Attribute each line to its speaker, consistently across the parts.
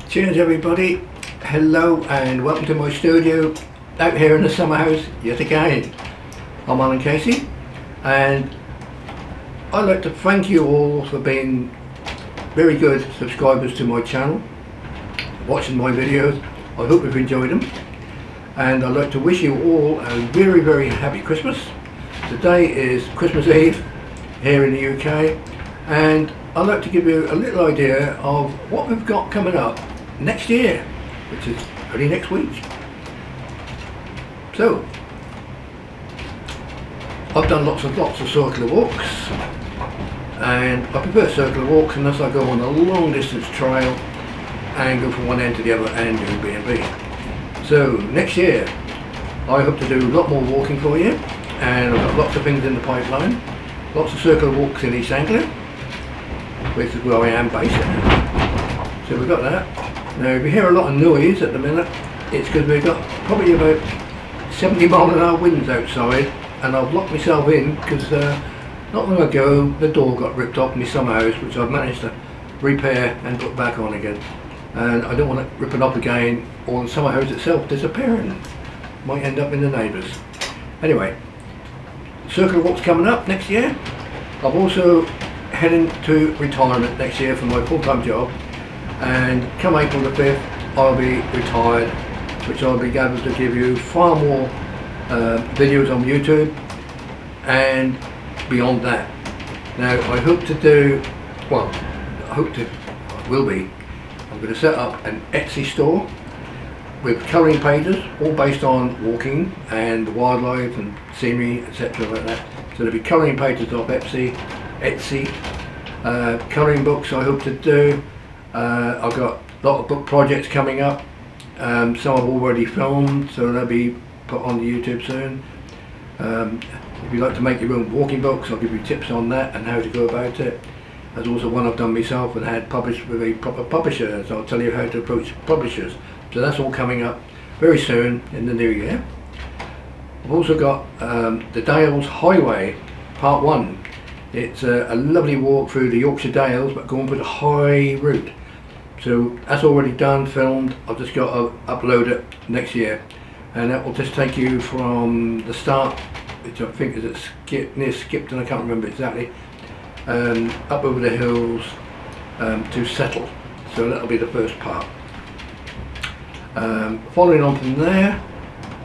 Speaker 1: Cheers everybody, hello and welcome to my studio out here in the summer house yet again. I'm Alan Casey and I'd like to thank you all for being very good subscribers to my channel, watching my videos. I hope you've enjoyed them, and I'd like to wish you all a very happy Christmas. Today is Christmas Eve here in the UK, and I'd like to give you a little idea of what we've got coming up next year, which is only next week. So I've done lots of circular walks, and I prefer circular walks unless I go on a long distance trail and go from one end to the other and do B&B. So next year I hope to do a lot more walking for you, and I've got lots of things in the pipeline. Lots of circular walks in East Anglia, which is where I am based. So we've got that. Now if you hear a lot of noise at the minute, it's because we've got probably about 70 mile an hour winds outside, and I've locked myself in because not long ago the door got ripped off in my summer house, which I've managed to repair and put back on again. And I don't want it ripping off again, or the summer house itself disappearing. Might end up in the neighbours. Anyway, circular walks coming up next year. I'm also heading to retirement next year from my full-time job, and come April the 5th I'll be retired, which I'll be able to give you far more videos on YouTube and beyond that. Now I hope to do, well I I'm going to set up an Etsy store with colouring pages all based on walking and wildlife and scenery, etc. like that. So there'll be colouring pages off Etsy, colouring books I hope to do. I've got a lot of book projects coming up. Some I've already filmed, so they'll be put on the YouTube soon. If you'd like to make your own walking books, I'll give you tips on that and how to go about it. There's also one I've done myself and had published with a proper publisher, so I'll tell you how to approach publishers. So that's all coming up very soon in the new year. I've also got the Dales Highway Part 1. It's a lovely walk through the Yorkshire Dales, but going for the high route. So that's already done, filmed. I've just got to upload it next year, and that will just take you from the start, which I think is at near Skipton, I can't remember exactly, up over the hills to Settle. So that'll be the first part. Following on from there,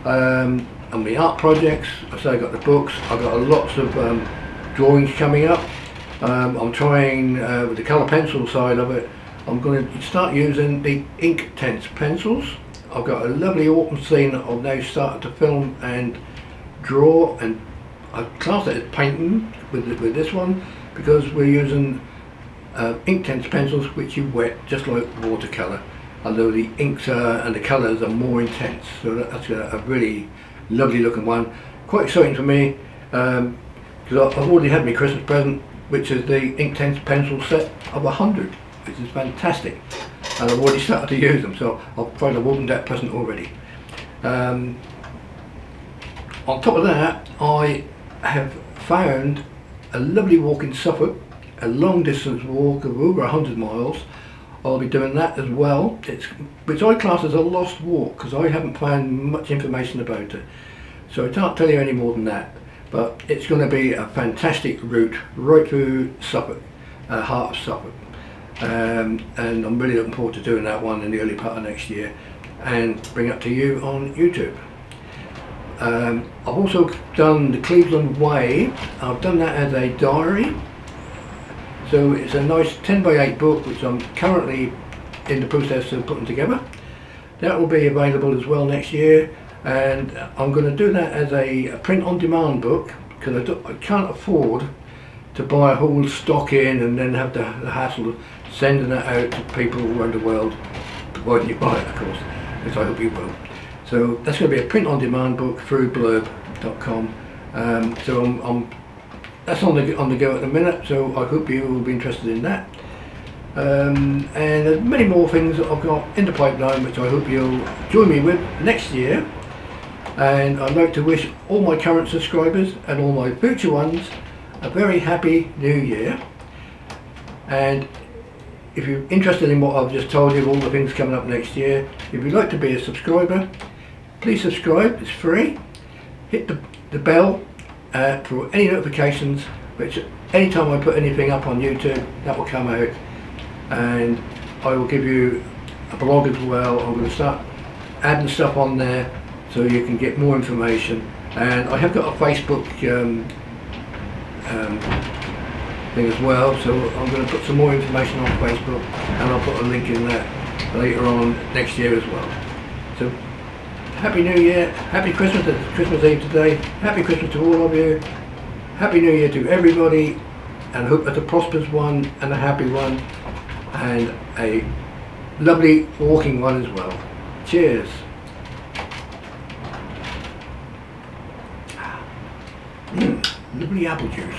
Speaker 1: and the art projects, I got the books, I've got lots of drawings coming up. I'm trying with the colour pencil side of it. I'm going to start using the Inktense pencils. I've got a lovely autumn scene that I've now started to film and draw, and I've classed it as painting with this one because we're using Inktense pencils which you wet just like watercolour, although the inks and the colours are more intense. So that's a really lovely looking one. Quite exciting for me because I've already had my Christmas present, which is the Inktense pencil set of 100. Which is fantastic, and I've already started to use them, so I've tried to open that present already. On top of that, I have found a lovely walk in Suffolk, a long distance walk of over 100 miles. I'll be doing that as well, which I class as a lost walk because I haven't found much information about it, so I can't tell you any more than that, but it's going to be a fantastic route right through Suffolk, heart of Suffolk. And I'm really looking forward to doing that one in the early part of next year and bring it to you on YouTube. I've also done the Cleveland Way. I've done that as a diary, so it's a nice 10x8 book which I'm currently in the process of putting together. That will be available as well next year, and I'm going to do that as a print on demand book because I can't afford to buy a whole stock in and then have the hassle of sending it out to people around the world, providing you buy it, of course, which I hope you will. So that's going to be a print on demand book through blurb.com. So that's on the go at the minute, so I hope you will be interested in that. And there's many more things that I've got in the pipeline which I hope you'll join me with next year. And I'd like to wish all my current subscribers and all my future ones a very happy new year, and if you're interested in what I've just told you, all the things coming up next year, if you'd like to be a subscriber, please subscribe, it's free. Hit the bell for any notifications, which anytime I put anything up on YouTube, that will come out. And I will give you a blog as well. I'm going to start adding stuff on there so you can get more information. And I have got a Facebook thing as well, so I'm going to put some more information on Facebook, and I'll put a link in that later on next year as well. So Happy New Year, Happy Christmas, it's Christmas Eve today, Happy Christmas to all of you, Happy New Year to everybody, and I hope it's a prosperous one and a happy one and a lovely walking one as well. Cheers. Lovely apple juice.